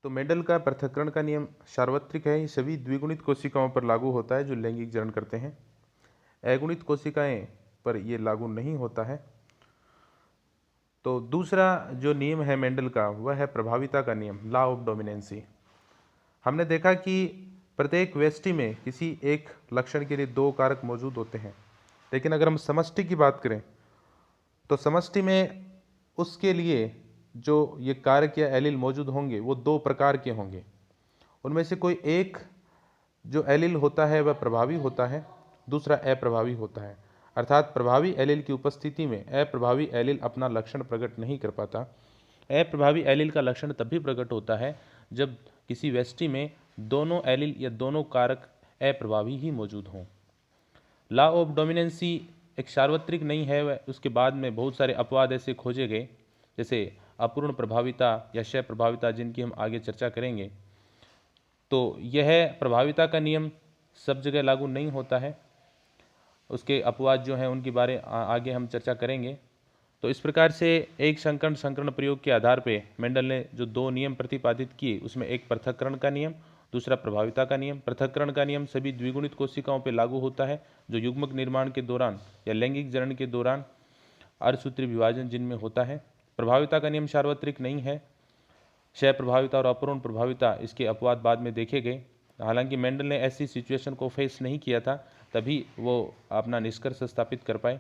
तो मेंडल का पृथक्करण का नियम सार्वत्रिक है। ये सभी द्विगुणित कोशिकाओं पर लागू होता है जो लैंगिक जरण करते हैं। अगुणित कोशिकाएं पर ये लागू नहीं होता है। तो दूसरा जो नियम है मेंडल का वह है प्रभाविता का नियम, लॉ ऑफ डोमिनेंसी। हमने देखा कि प्रत्येक व्यष्टि में किसी एक लक्षण के लिए दो कारक मौजूद होते हैं, लेकिन अगर हम समष्टि की बात करें तो समष्टि में उसके लिए जो ये कारक या एलील मौजूद होंगे वो दो प्रकार के होंगे। उनमें से कोई एक जो एलील होता है वह प्रभावी होता है, दूसरा अप्रभावी होता है। अर्थात प्रभावी एलील की उपस्थिति में अप्रभावी एलील अपना लक्षण प्रकट नहीं कर पाता। अप्रभावी एलील का लक्षण तभी प्रकट होता है जब किसी व्यष्टि में दोनों एलील या दोनों कारक अप्रभावी ही मौजूद हों। लॉ ऑफ डोमिनेंसी एक सार्वत्रिक नहीं है, वह उसके बाद में बहुत सारे अपवाद ऐसे खोजे गए, जैसे अपूर्ण प्रभाविता या क्षय प्रभाविता, जिनकी हम आगे चर्चा करेंगे। तो यह प्रभाविता का नियम सब जगह लागू नहीं होता है, उसके अपवाद जो हैं उनके बारे आगे हम चर्चा करेंगे। तो इस प्रकार से एक संकरण संकरण प्रयोग के आधार पे मेंडल ने जो दो नियम प्रतिपादित किए, उसमें एक पृथक्करण का नियम, दूसरा प्रभाविता का नियम। पृथक्करण का नियम सभी द्विगुणित कोशिकाओं पर लागू होता है जो युग्मक निर्माण के दौरान या लैंगिक जरण के दौरान अर्धसूत्रीय विभाजन जिनमें होता है। प्रभाविता का नियम सार्वत्रिक नहीं है। क्षय प्रभाविता और अपूर्ण प्रभाविता, इसके अपवाद बाद में देखे गए। हालांकि मेंडल ने ऐसी सिचुएशन को फेस नहीं किया था, तभी वो अपना निष्कर्ष स्थापित कर पाए।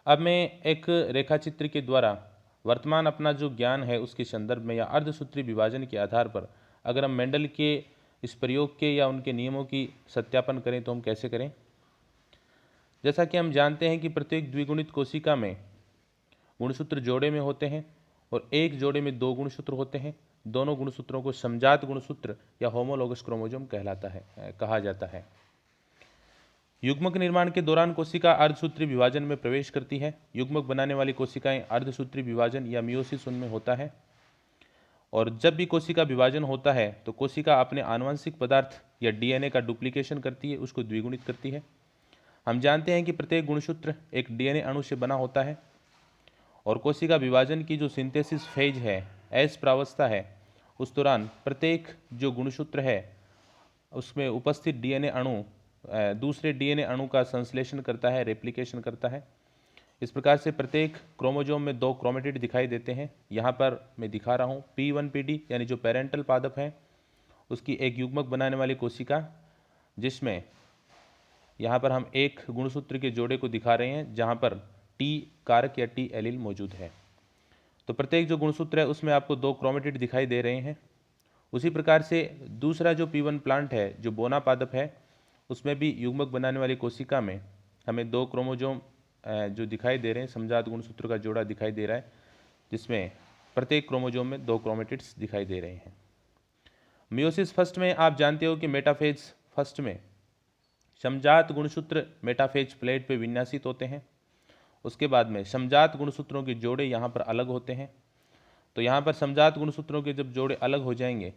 अब मैं एक रेखाचित्र के द्वारा वर्तमान अपना जो ज्ञान है उसके संदर्भ में या अर्धसूत्री विभाजन के आधार पर अगर हम मेंडल के इस प्रयोग के या उनके नियमों की सत्यापन करें तो हम कैसे करें। जैसा कि हम जानते हैं कि प्रत्येक द्विगुणित कोशिका में गुणसूत्र जोड़े में होते हैं और एक जोड़े में दो गुणसूत्र होते हैं। दोनों गुणसूत्रों को समजात गुणसूत्र या होमोलोगस क्रोमोसोम कहा जाता है। युग्मक निर्माण के दौरान कोशिका अर्धसूत्री विभाजन में प्रवेश करती है। युग्मक बनाने वाली कोशिकाएं अर्धसूत्री विभाजन या मियोसिस उनमें होता है। और जब भी कोशिका विभाजन होता है तो कोशिका अपने आनुवंशिक पदार्थ या डीएनए का डुप्लीकेशन करती है, उसको द्विगुणित करती है। हम जानते हैं कि प्रत्येक गुणसूत्र एक डीएनए अणु से बना होता है और कोशिका विभाजन की जो सिंथेसिस फेज है, एस प्रावस्था है, उस दौरान प्रत्येक जो गुणसूत्र है उसमें उपस्थित डीएनए अणु दूसरे डीएनए अणु का संश्लेषण करता है, रेप्लिकेशन करता है। इस प्रकार से प्रत्येक क्रोमोसोम में दो क्रोमेटिड दिखाई देते हैं। यहाँ पर मैं दिखा रहा हूँ P1PD यानी जो पेरेंटल पादप है उसकी एक युग्मक बनाने वाली कोशिका, जिसमें यहाँ पर हम एक गुणसूत्र के जोड़े को दिखा रहे हैं जहाँ पर टी कारक या टी एलील मौजूद है। तो प्रत्येक जो गुणसूत्र है उसमें आपको दो क्रोमेटिड दिखाई दे रहे हैं। उसी प्रकार से दूसरा जो P1 प्लांट है, जो बोना पादप है, उसमें भी युग्मक बनाने वाली कोशिका में हमें दो क्रोमोसोम जो दिखाई दे रहे हैं, समजात गुणसूत्र का जोड़ा दिखाई दे रहा है, जिसमें प्रत्येक क्रोमोसोम में दो क्रोमेटिड्स दिखाई दे रहे हैं। मियोसिस फर्स्ट में आप जानते हो कि मेटाफेज फर्स्ट में समजात गुणसूत्र मेटाफेज प्लेट पे विन्यासित होते हैं। उसके बाद में समजात गुणसूत्रों के जोड़े यहाँ पर अलग होते हैं। तो यहाँ पर समजात गुणसूत्रों के जब जोड़े अलग हो जाएंगे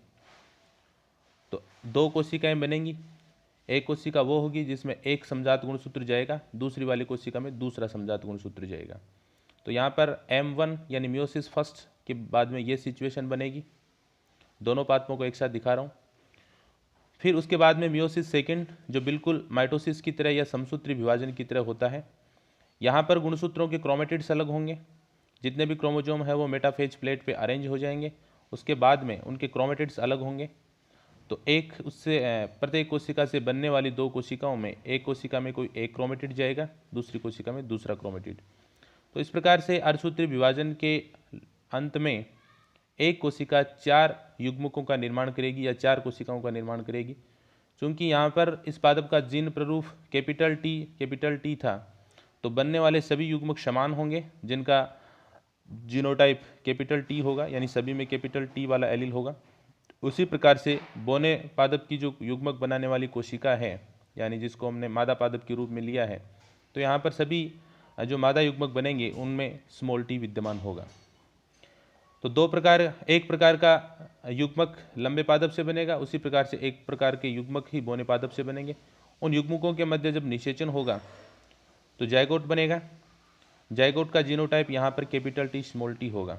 तो दो कोशिकाएं बनेंगी। एक कोशिका वो होगी जिसमें एक समजात गुणसूत्र जाएगा, दूसरी वाली कोशिका में दूसरा समजात गुणसूत्र जाएगा। तो यहाँ पर M1 यानी मियोसिस फर्स्ट के बाद में ये सिचुएशन बनेगी। दोनों पादपों को एक साथ दिखा रहा हूँ। फिर उसके बाद में मियोसिस सेकेंड, जो बिल्कुल माइटोसिस की तरह या समसूत्री विभाजन की तरह होता है। यहाँ पर गुणसूत्रों के क्रोमेटिड्स अलग होंगे, जितने भी क्रोमोसोम है वो मेटाफेज प्लेट पे अरेंज हो जाएंगे। उसके बाद में उनके क्रोमेटिड्स अलग होंगे। तो एक उससे प्रत्येक कोशिका से बनने वाली दो कोशिकाओं में एक कोशिका में कोई एक क्रोमेटिड जाएगा, दूसरी कोशिका में दूसरा क्रोमेटिड। तो इस प्रकार से अर्धसूत्री विभाजन के अंत में एक कोशिका चार युग्मकों का निर्माण करेगी या चार कोशिकाओं का निर्माण करेगी। चूंकि यहाँ पर इस पादप का जीन प्ररूप कैपिटल टी था, तो बनने वाले सभी युग्मक समान होंगे जिनका जीनोटाइप कैपिटल टी होगा, यानी सभी में कैपिटल टी वाला एलील होगा। उसी प्रकार से बोने पादप की जो युग्मक बनाने वाली कोशिका है, यानी जिसको हमने मादा पादप के रूप में लिया है, तो यहाँ पर सभी जो मादा युग्मक बनेंगे उनमें स्मॉल टी विद्यमान होगा। तो दो प्रकार, एक प्रकार का युग्मक लंबे पादप से बनेगा, उसी प्रकार से एक प्रकार के युग्मक ही बोने पादप से बनेंगे। उन युग्मकों के मध्य जब निषेचन होगा तो जायगोट बनेगा। जायगोट का जीनोटाइप यहाँ पर कैपिटल टी स्मॉल टी होगा।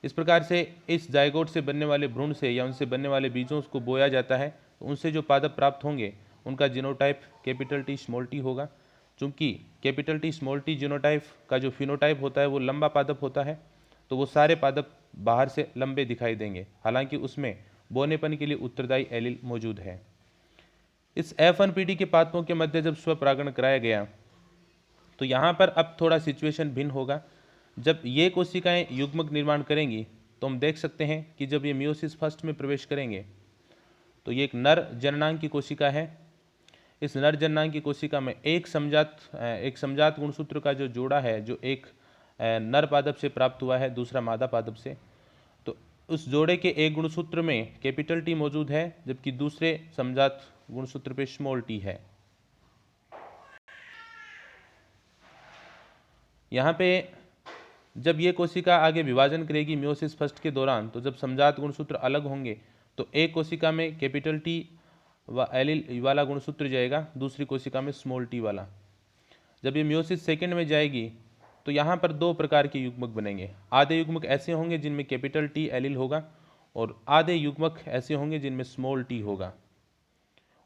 इस प्रकार से इस जायगोट से बनने वाले भ्रूण से या उनसे बनने वाले बीजों को बोया जाता है, तो उनसे जो पादप प्राप्त होंगे उनका genotype capital T small T होगा। चूंकि capital T small T genotype का जो फिनोटाइप होता है वो लंबा पादप होता है, तो वो सारे पादप बाहर से लंबे दिखाई देंगे, हालांकि उसमें बोनेपन के लिए उत्तरदायी एलील मौजूद है। इस F1PD के पादपों के मध्य जब स्वपरागण कराया गया तो यहाँ पर अब थोड़ा सिचुएशन भिन्न होगा। जब ये कोशिकाएं युग्मक निर्माण करेंगी तो हम देख सकते हैं कि जब ये मियोसिस फर्स्ट में प्रवेश करेंगे तो ये एक नर जननांग की कोशिका है। इस नर जननांग की कोशिका में एक समजात गुणसूत्र का जो जोड़ा है, जो एक नर पादप से प्राप्त हुआ है, दूसरा मादा पादप से, तो उस जोड़े के एक गुणसूत्र में कैपिटल टी मौजूद है, जबकि दूसरे समजात गुणसूत्र पे स्मॉल टी है। यहाँ पे जब ये कोशिका आगे विभाजन करेगी मियोसिस फर्स्ट के दौरान, तो जब समजात गुणसूत्र अलग होंगे तो एक कोशिका में कैपिटल टी व एलील वाला गुणसूत्र जाएगा, दूसरी कोशिका में स्मॉल टी वाला। जब ये मियोसिस सेकेंड में जाएगी तो यहाँ पर दो प्रकार के युग्मक बनेंगे। आधे युग्मक ऐसे होंगे जिनमें कैपिटल टी एलील होगा और आधे युग्मक ऐसे होंगे जिनमें स्मॉल टी होगा।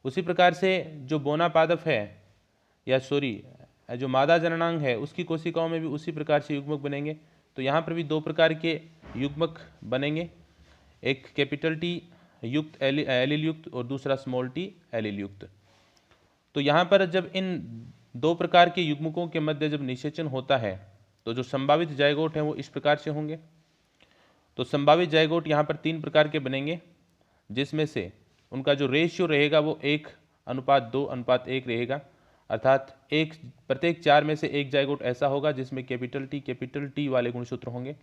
उसी प्रकार से जो बोना पादप है या जो मादा जननांग है उसकी कोशिकाओं में भी उसी प्रकार से युग्मक बनेंगे। तो यहाँ पर भी दो प्रकार के युग्मक बनेंगे, एक कैपिटल टी युक्त एलील युक्त और दूसरा स्मॉल टी एलील युक्त। तो यहाँ पर जब इन दो प्रकार के युग्मकों के मध्य जब निषेचन होता है तो जो संभावित जायगोट हैं वो इस प्रकार से होंगे। तो संभावित जायगोट यहाँ पर 3 प्रकार के बनेंगे, जिसमें से उनका जो रेशियो रहेगा वो 1:2:1 रहेगा, अर्थात प्रत्येक 4 में से एक जायगोट ऐसा होगा जिसमें कैपिटल टी वाले गुणसूत्र होंगे।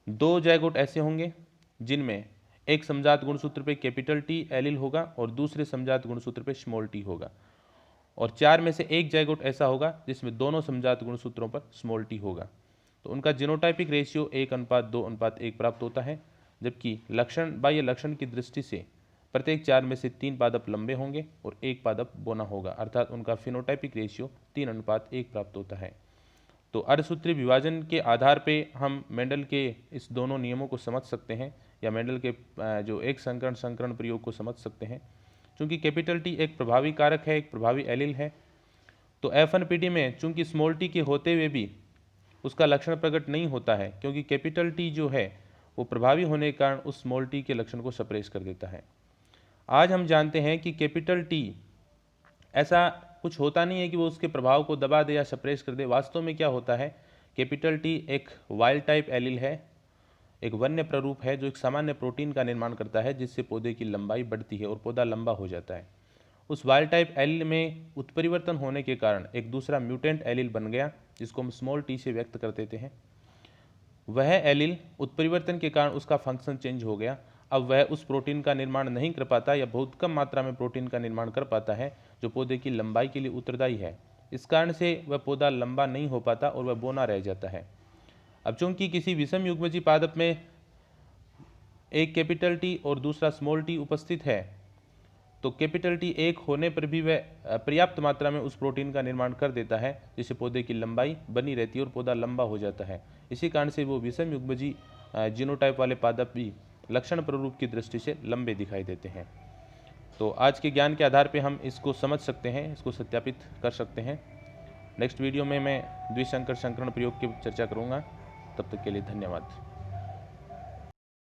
2 जायगोट ऐसे होंगे जिनमें एक समजात गुणसूत्र पे कैपिटल टी एलील होगा और दूसरे समजात गुणसूत्र पे स्मॉल टी होगा। और 4 में से एक जायगोट ऐसा होगा जिसमें दोनों समजात गुणसूत्रों पर स्मॉल टी होगा। तो उनका जीनोटाइपिक रेशियो 1:2:1 प्राप्त होता है, जबकि बाह्य लक्षण की दृष्टि से प्रत्येक 4 में से 3 पादप लंबे होंगे और 1 पादप बोना होगा, अर्थात उनका फिनोटाइपिक रेशियो 3:1 प्राप्त होता है। तो अर्धसूत्री विभाजन के आधार पे हम मेंडल के इस दोनों नियमों को समझ सकते हैं, या मेंडल के जो एक संकरण प्रयोग को समझ सकते हैं। चूंकि कैपिटल टी एक प्रभावी कारक है, एक प्रभावी एलील है, तो F1PD में चूंकि स्मॉल टी के होते हुए भी उसका लक्षण प्रकट नहीं होता है, क्योंकि कैपिटल टी जो है वो प्रभावी होने के कारण उस स्मॉल टी के लक्षण को सप्रेस कर देता है। आज हम जानते हैं कि कैपिटल टी ऐसा कुछ होता नहीं है कि वो उसके प्रभाव को दबा दे या सप्रेस कर दे। वास्तव में क्या होता है, कैपिटल टी एक वाइल्ड टाइप एलील है, एक वन्य प्ररूप है जो एक सामान्य प्रोटीन का निर्माण करता है जिससे पौधे की लंबाई बढ़ती है और पौधा लंबा हो जाता है। उस वाइल्ड टाइप एलील में उत्परिवर्तन होने के कारण एक दूसरा म्यूटेंट एलील बन गया, जिसको हम स्मॉल टी से व्यक्त कर देते हैं। वह एलील उत्परिवर्तन के कारण उसका फंक्शन चेंज हो गया। अब वह उस प्रोटीन का निर्माण नहीं कर पाता या बहुत कम मात्रा में प्रोटीन का निर्माण कर पाता है जो पौधे की लंबाई के लिए उत्तरदायी है। इस कारण से वह पौधा लंबा नहीं हो पाता और वह बोना रह जाता है। अब चूंकि किसी विषम युग्मजी पादप में एक कैपिटल टी और दूसरा स्मॉल टी उपस्थित है, तो कैपिटल टी एक होने पर भी वह पर्याप्त मात्रा में उस प्रोटीन का निर्माण कर देता है जिससे पौधे की लंबाई बनी रहती है और पौधा लंबा हो जाता है। इसी कारण से वो विषम युग्मजी जीनोटाइप वाले पादप भी लक्षण प्ररूप की दृष्टि से लंबे दिखाई देते हैं। तो आज के ज्ञान के आधार पर हम इसको समझ सकते हैं, इसको सत्यापित कर सकते हैं। नेक्स्ट वीडियो में मैं द्विसंकर संकरण प्रयोग की चर्चा करूँगा। तब तक के लिए धन्यवाद।